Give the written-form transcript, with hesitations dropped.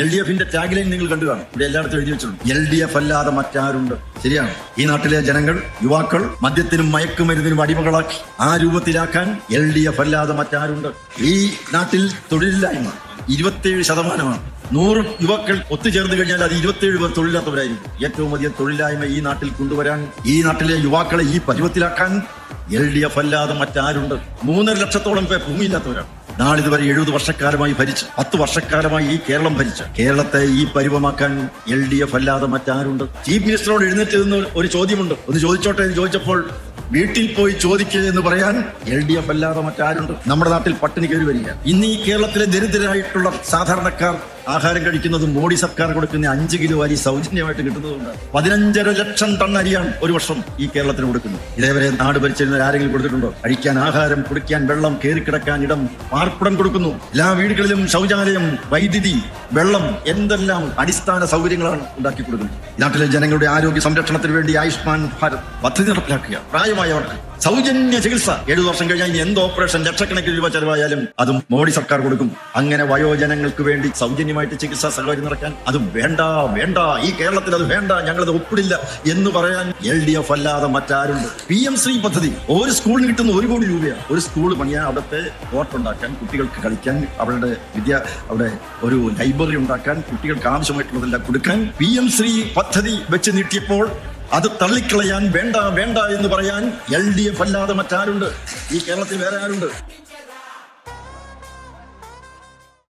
LDFന്റെ tag line നിങ്ങൾ കണ്ടു കാണും. ഇവിടെ എല്ലായിടത്തും എഴുതി വെച്ചിട്ടുണ്ട്, LDF അല്ലാതെ മറ്റാരുണ്ട്. ശരിയാണ്. ഈ നാട്ടിലെ ജനങ്ങൾ, യുവാക്കൾ മദ്യത്തിനും മയക്കുമരുന്നിനും അടിമകളാക്കി ആ രൂപത്തിലാക്കാൻ LDF അല്ലാതെ മറ്റാരുണ്ട്. ഈ നാട്ടിൽ തൊഴിലില്ലായ്മ 27%. 100 യുവാക്കൾ ഒത്തുചേർന്ന് കഴിഞ്ഞാൽ അത് 27 പേർ തൊഴിലില്ലാത്തവരായിരിക്കും. ഏറ്റവും അധികം തൊഴിലില്ലായ്മ ഈ നാട്ടിൽ കൊണ്ടുവരാൻ, ഈ നാട്ടിലെ യുവാക്കളെ ഈ പരുവത്തിലാക്കാൻ LDF അല്ലാതെ മറ്റാരുണ്ട്. 3.5 ലക്ഷത്തോളം പേർ ഭൂമിയില്ലാത്തവരാണ്. നാളിതുവരെ 70 വർഷക്കാലമായി ഭരിച്ച്, 10 വർഷക്കാലമായി ഈ കേരളം ഭരിച്ച് കേരളത്തെ ഈ പരുവമാക്കാൻ LDF അല്ലാതെ മറ്റാരുണ്ട്. ചീഫ് മിനിസ്റ്ററോട് എഴുന്നേറ്റ് നിന്ന് ഒരു ചോദ്യമുണ്ട്, ഒന്ന് ചോദിച്ചോട്ടെ എന്ന് ചോദിച്ചപ്പോൾ വീട്ടിൽ പോയി ചോദിക്കുക എന്ന് പറയാൻ LDF അല്ലാതെ മറ്റാരുണ്ട്. നമ്മുടെ നാട്ടിൽ പട്ടിണി കയറി വരിക. ഇന്ന് ഈ കേരളത്തിലെ ദരിദ്രരായിട്ടുള്ള സാധാരണക്കാർ ആഹാരം കഴിക്കുന്നത് മോഡി സർക്കാർ കൊടുക്കുന്ന 5 കിലോ അരി സൗജന്യമായിട്ട് കിട്ടുന്നതുകൊണ്ട് 15.5 ലക്ഷം ടൺ അരിയാണ് ഒരു വർഷം ഈ കേരളത്തിന് കൊടുക്കുന്നത്. ഇതേവരെ നാട് ഭരിച്ചിരുന്ന ആരെങ്കിലും കൊടുത്തിട്ടുണ്ടോ? കഴിക്കാൻ ആഹാരം, കുടിക്കാൻ വെള്ളം, കയറിക്കിടക്കാൻ ഇടം, പാർപ്പിടം കൊടുക്കുന്നു. എല്ലാ വീടുകളിലും ശൗചാലയം, വൈദ്യുതി, വെള്ളം, എന്തെല്ലാം അടിസ്ഥാന സൗകര്യങ്ങളാണ് ഉണ്ടാക്കി കൊടുക്കുന്നത്. നാട്ടിലെ ജനങ്ങളുടെ ആരോഗ്യ സംരക്ഷണത്തിന് വേണ്ടി ആയുഷ്മാൻ ഭാരത് പദ്ധതി നടപ്പിലാക്കുക. പ്രായമായവർക്ക് സൗജന്യ ചികിത്സ. 7 വർഷം കഴിഞ്ഞാൽ ഇനി എന്ത് ഓപ്പറേഷൻ ലക്ഷക്കണക്കിന് രൂപ ചെലവായാലും അതും മോഡി സർക്കാർ കൊടുക്കും. അങ്ങനെ വയോജനങ്ങൾക്ക് വേണ്ടി സൗജന്യമായിട്ട് ചികിത്സാ സൗകര്യം നടക്കാൻ അത് വേണ്ട വേണ്ട, ഈ കേരളത്തിൽ അത് വേണ്ട, ഞങ്ങളത് ഒപ്പിടില്ല എന്ന് പറയാൻ LDF അല്ലാതെ മറ്റാരുണ്ട്. PM ശ്രീ പദ്ധതി ഒരു സ്കൂളിന് കിട്ടുന്ന 1 കോടി രൂപയാണ്. ഒരു സ്കൂൾ പണിയാൻ, അവിടുത്തെ കോർട്ടുണ്ടാക്കാൻ, കുട്ടികൾക്ക് കളിക്കാൻ, അവരുടെ അവിടെ ഒരു ലൈബ്രറി ഉണ്ടാക്കാൻ, കുട്ടികൾക്ക് ആവശ്യമായിട്ടുള്ളതെല്ലാം കൊടുക്കാൻ PM ശ്രീ പദ്ധതി വെച്ച് നീട്ടിയപ്പോൾ അത് തള്ളിക്കളയാൻ, വേണ്ട വേണ്ട എന്ന് പറയാൻ LDF അല്ലാതെ മറ്റാരുണ്ട്? ഈ കേരളത്തിൽ വേറെ ആരുണ്ട്?